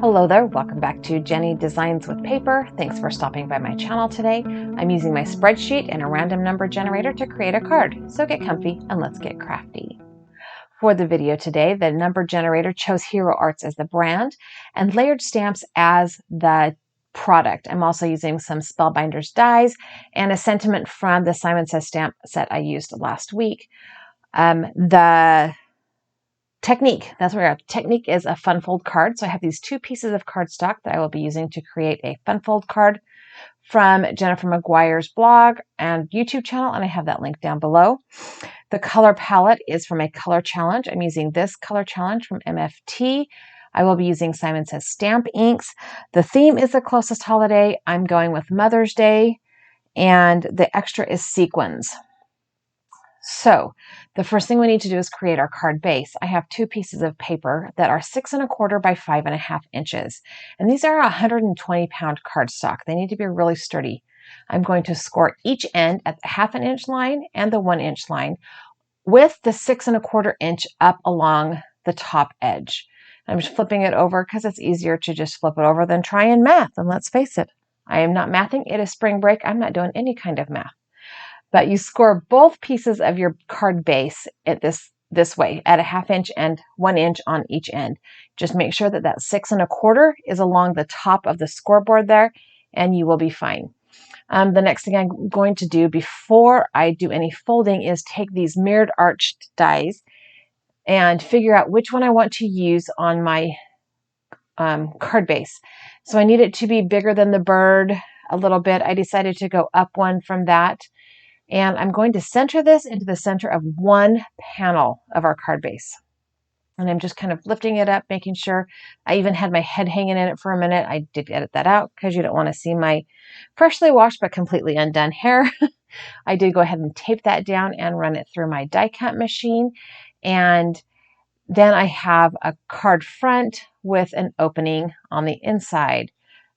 Hello there, welcome back to Jennie Designs with Paper. Thanks for stopping by my channel today. I'm using my spreadsheet and a random number generator to create a card. So get comfy and let's get crafty. For the video today, the number generator chose Hero Arts as the brand and layered stamps as the product. I'm also using some Spellbinders dies and a sentiment from the Simon Says stamp set I used last week. The technique, that's where we are. Technique is a fun fold card. So I have these two pieces of cardstock that I will be using to create a fun fold card from Jennifer McGuire's blog and YouTube channel, and I have that link down below. The color palette is from a color challenge. I'm using this color challenge from MFT. I will be using Simon Says stamp inks. The theme is the closest holiday. I'm going with Mother's Day, and the extra is sequins. So the first thing we need to do is create our card base. I have two pieces of paper that are 6 1/4 by 5.5 inches. And these are 120-pound cardstock. They need to be really sturdy. I'm going to score each end at the 1/2 inch line and the 1 inch line with the 6 1/4 inch up along the top edge. I'm just flipping it over because it's easier to just flip it over than try and math. And let's face it, I am not mathing. It is spring break. I'm not doing any kind of math. But you score both pieces of your card base at this way, at a 1/2 inch and 1 inch on each end. Just make sure that that 6 1/4 is along the top of the scoreboard there, and you will be fine. The next thing I'm going to do before I do any folding is take these mirrored arched dies and figure out which one I want to use on my card base. So I need it to be bigger than the bird a little bit. I decided to go up one from that. And I'm going to center this into the center of one panel of our card base. And I'm just kind of lifting it up, making sure. I even had my head hanging in it for a minute. I did edit that out because you don't want to see my freshly washed but completely undone hair. I did go ahead and tape that down and run it through my die cut machine. And then I have a card front with an opening on the inside.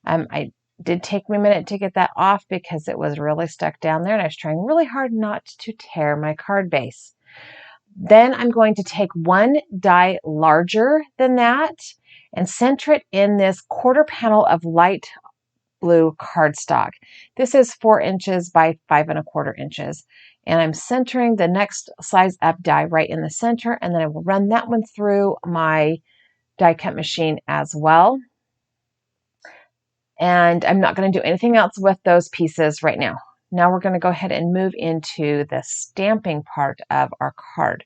I did take me a minute to get that off because it was really stuck down there and I was trying really hard not to tear my card base. Then I'm going to take one die larger than that and center it in this 1/4 panel of light blue cardstock. This is 4 inches by 5 1/4 inches. And I'm centering the next size up die right in the center, and then I will run that one through my die cut machine as well. And I'm not going to do anything else with those pieces right now. Now we're going to go ahead and move into the stamping part of our card.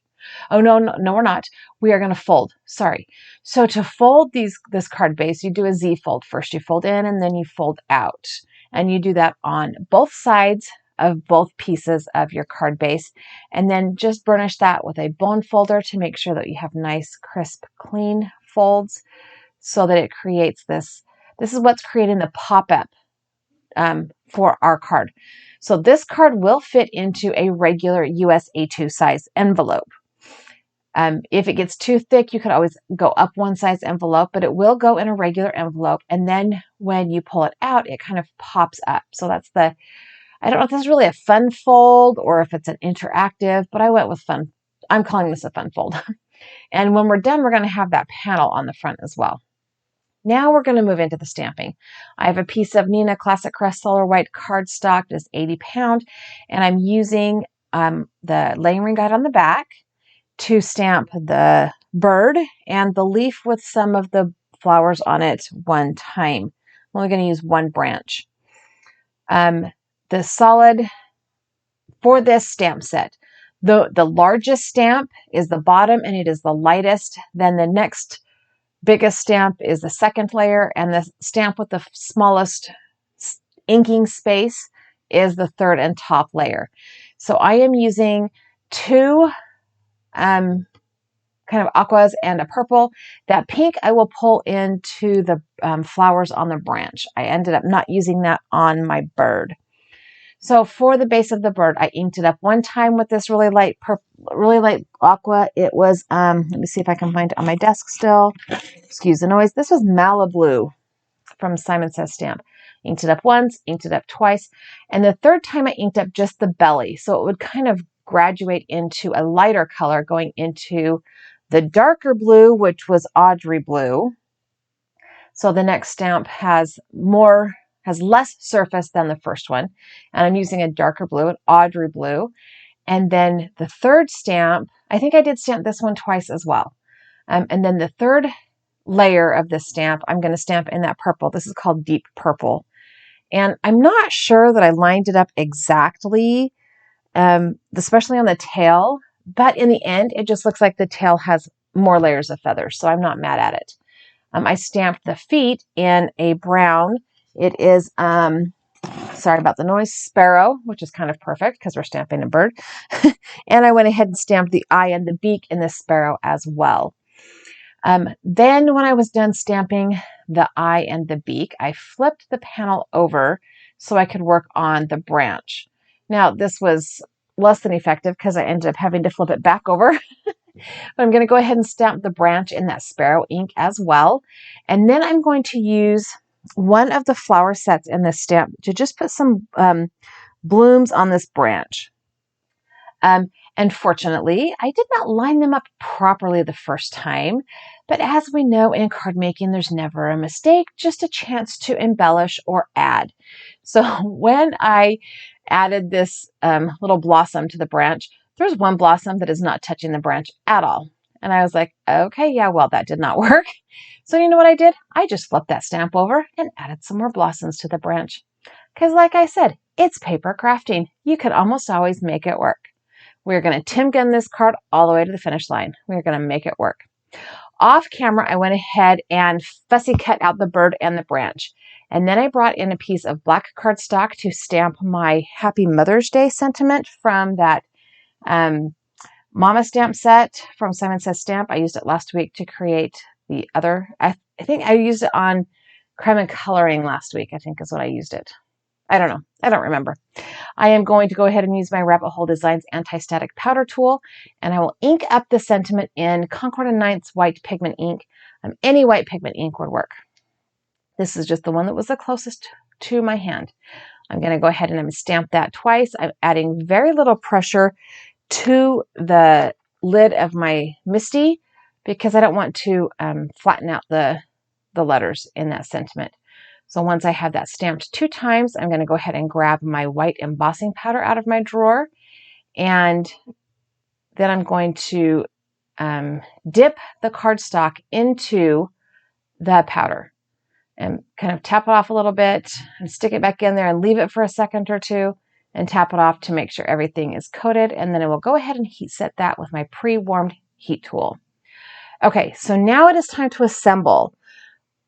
Oh, no, we're not. We are going to fold. Sorry. So to fold this card base, you do a Z fold first. You fold in and then you fold out. And you do that on both sides of both pieces of your card base. And then just burnish that with a bone folder to make sure that you have nice, crisp, clean folds so that it creates this. This is what's creating the pop-up for our card. So this card will fit into a regular US A2 size envelope. If it gets too thick, you could always go up one size envelope, but it will go in a regular envelope. And then when you pull it out, it kind of pops up. So that's I don't know if this is really a fun fold or if it's an interactive, but I went with fun. I'm calling this a fun fold. And when we're done, we're going to have that panel on the front as well. Now we're going to move into the stamping. I have a piece of Neenah Classic Crest Solar White cardstock that's 80 pound, and I'm using the layering guide on the back to stamp the bird and the leaf with some of the flowers on it one time. I'm only going to use one branch. The solid for this stamp set, the largest stamp is the bottom and it is the lightest. Then the next biggest stamp is the second layer, and the stamp with the smallest inking space is the third and top layer. So I am using two kind of aquas and a purple. That pink I will pull into the flowers on the branch. I ended up not using that on my bird. So for the base of the bird, I inked it up one time with this really light aqua. It was, let me see if I can find it on my desk still. Excuse the noise. This was Malibu from Simon Says Stamp. Inked it up once, inked it up twice. And the third time I inked up just the belly. So it would kind of graduate into a lighter color going into the darker blue, which was Audrey blue. So the next stamp has less surface than the first one. And I'm using a darker blue, an Audrey blue. And then the third stamp, I think I did stamp this one twice as well. And then the third layer of this stamp, I'm going to stamp in that purple. This is called deep purple. And I'm not sure that I lined it up exactly, especially on the tail, but in the end, it just looks like the tail has more layers of feathers, so I'm not mad at it. I stamped the feet in a brown. It is, sorry about the noise, sparrow, which is kind of perfect because we're stamping a bird. And I went ahead and stamped the eye and the beak in the sparrow as well. Then when I was done stamping the eye and the beak, I flipped the panel over so I could work on the branch. Now, this was less than effective because I ended up having to flip it back over. But I'm going to go ahead and stamp the branch in that sparrow ink as well. And then I'm going to use one of the flower sets in this stamp to just put some blooms on this branch. And fortunately, I did not line them up properly the first time, but as we know in card making, there's never a mistake, just a chance to embellish or add. So when I added this little blossom to the branch, there's one blossom that is not touching the branch at all. And I was like, okay, yeah, well, that did not work. So you know what I did? I just flipped that stamp over and added some more blossoms to the branch. Because like I said, it's paper crafting. You can almost always make it work. We're going to Tim Gun this card all the way to the finish line. We're going to make it work. Off camera, I went ahead and fussy cut out the bird and the branch. And then I brought in a piece of black cardstock to stamp my Happy Mother's Day sentiment from that Mama stamp set from Simon Says Stamp. I used it last week to create the other. I think I used it on Creme and Coloring last week, I think is what I used it. I don't know. I don't remember. I am going to go ahead and use my Rabbit Hole Designs anti-static powder tool, and I will ink up the sentiment in Concord & Ninth's white pigment ink. Any white pigment ink would work. This is just the one that was the closest to my hand. I'm going to go ahead and I'm going to stamp that twice. I'm adding very little pressure to the lid of my MISTI because I don't want to flatten out the letters in that sentiment. So once I have that stamped 2 times, I'm going to go ahead and grab my white embossing powder out of my drawer. And then I'm going to dip the cardstock into the powder and kind of tap it off a little bit and stick it back in there and leave it for a second or two and tap it off to make sure everything is coated. And then I will go ahead and heat set that with my pre-warmed heat tool. Okay, so now it is time to assemble.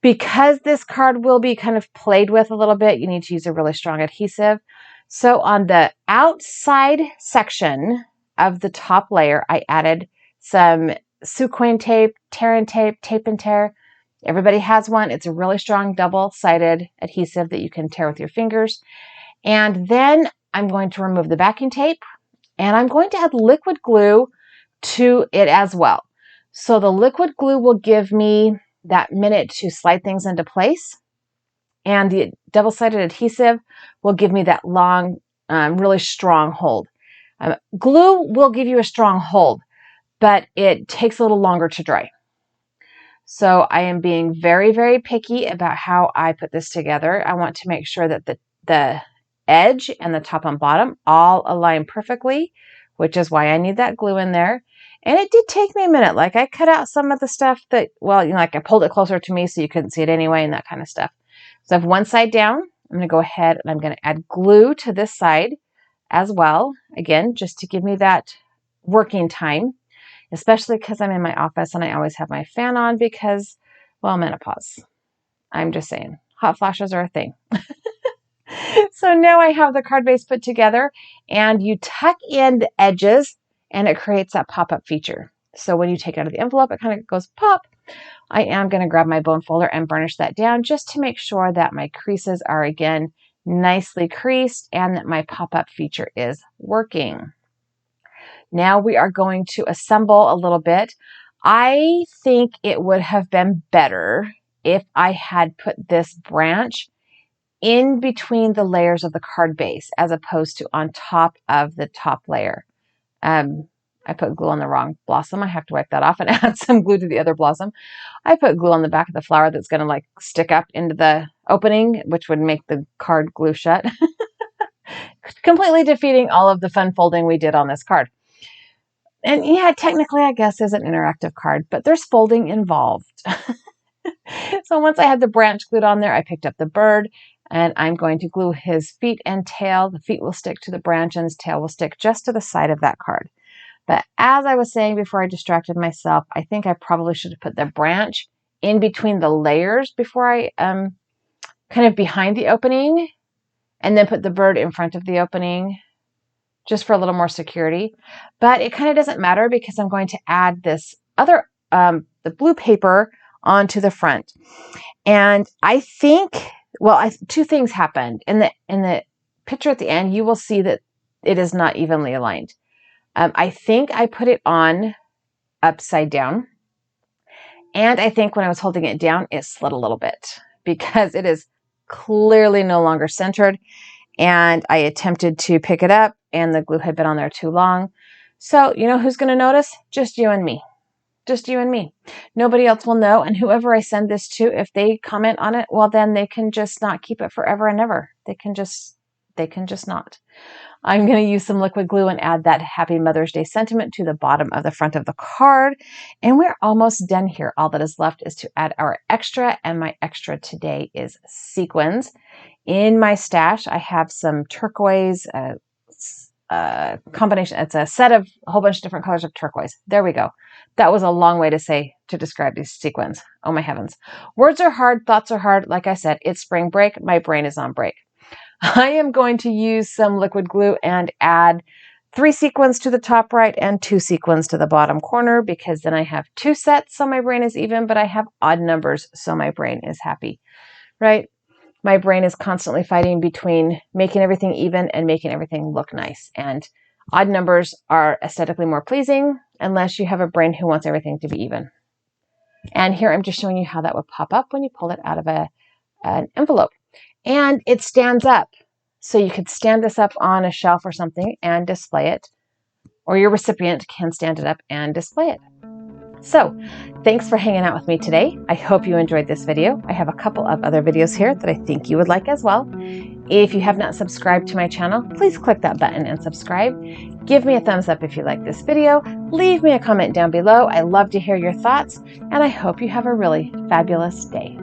Because this card will be kind of played with a little bit, you need to use a really strong adhesive. So on the outside section of the top layer, I added some Suquin tape, tear and tape, tape and tear. Everybody has one. It's a really strong double-sided adhesive that you can tear with your fingers. And then I'm going to remove the backing tape and I'm going to add liquid glue to it as well. So the liquid glue will give me that minute to slide things into place. And the double-sided adhesive will give me that long, really strong hold. Glue will give you a strong hold, but it takes a little longer to dry. So I am being very, very picky about how I put this together. I want to make sure that the edge and the top and bottom all align perfectly, which is why I need that glue in there. And it did take me a minute. Like I cut out some of the stuff that, well, you know, like I pulled it closer to me so you couldn't see it anyway and that kind of stuff. So I have one side down. I'm going to go ahead and I'm going to add glue to this side as well. Again, just to give me that working time, especially because I'm in my office and I always have my fan on because, well, menopause. I'm just saying, hot flashes are a thing. So now I have the card base put together and you tuck in the edges and it creates that pop-up feature. So when you take it out of the envelope, it kind of goes pop. I am going to grab my bone folder and burnish that down just to make sure that my creases are, again, nicely creased and that my pop-up feature is working. Now we are going to assemble a little bit. I think it would have been better if I had put this branch in between the layers of the card base as opposed to on top of the top layer. I put glue on the wrong blossom. I have to wipe that off and add some glue to the other blossom. I put glue on the back of the flower that's going to like stick up into the opening, which would make the card glue shut. Completely defeating all of the fun folding we did on this card. And yeah, technically, I guess is an interactive card, but there's folding involved. So once I had the branch glued on there, I picked up the bird and I'm going to glue his feet and tail. The feet will stick to the branch and his tail will stick just to the side of that card. But as I was saying before I distracted myself, I think I probably should have put the branch in between the layers before I kind of behind the opening, and then put the bird in front of the opening just for a little more security. But it kind of doesn't matter because I'm going to add this other, the blue paper onto the front. And I think, well, two things happened. In the picture at the end, you will see that it is not evenly aligned. I think I put it on upside down. And I think when I was holding it down, it slid a little bit because it is clearly no longer centered. And I attempted to pick it up and the glue had been on there too long. So you know who's going to notice? Just you and me. Just you and me. Nobody else will know. And whoever I send this to, if they comment on it, well, then they can just not keep it forever and ever. They can just not. I'm going to use some liquid glue and add that Happy Mother's Day sentiment to the bottom of the front of the card. And we're almost done here. All that is left is to add our extra, and my extra today is sequins. In my stash, I have some turquoise combination. It's a set of a whole bunch of different colors of turquoise. There we go. That was a long way to describe these sequins. Oh my heavens. Words are hard. Thoughts are hard. Like I said, it's spring break. My brain is on break. I am going to use some liquid glue and add 3 sequins to the top right and 2 sequins to the bottom corner, because then I have 2 sets so my brain is even, but I have odd numbers so my brain is happy, right? My brain is constantly fighting between making everything even and making everything look nice. And odd numbers are aesthetically more pleasing unless you have a brain who wants everything to be even. And here I'm just showing you how that would pop up when you pull it out of an envelope. And it stands up. So you could stand this up on a shelf or something and display it. Or your recipient can stand it up and display it. So, thanks for hanging out with me today. I hope you enjoyed this video. I have a couple of other videos here that I think you would like as well. If you have not subscribed to my channel, please click that button and subscribe. Give me a thumbs up if you like this video. Leave me a comment down below. I love to hear your thoughts, and I hope you have a really fabulous day.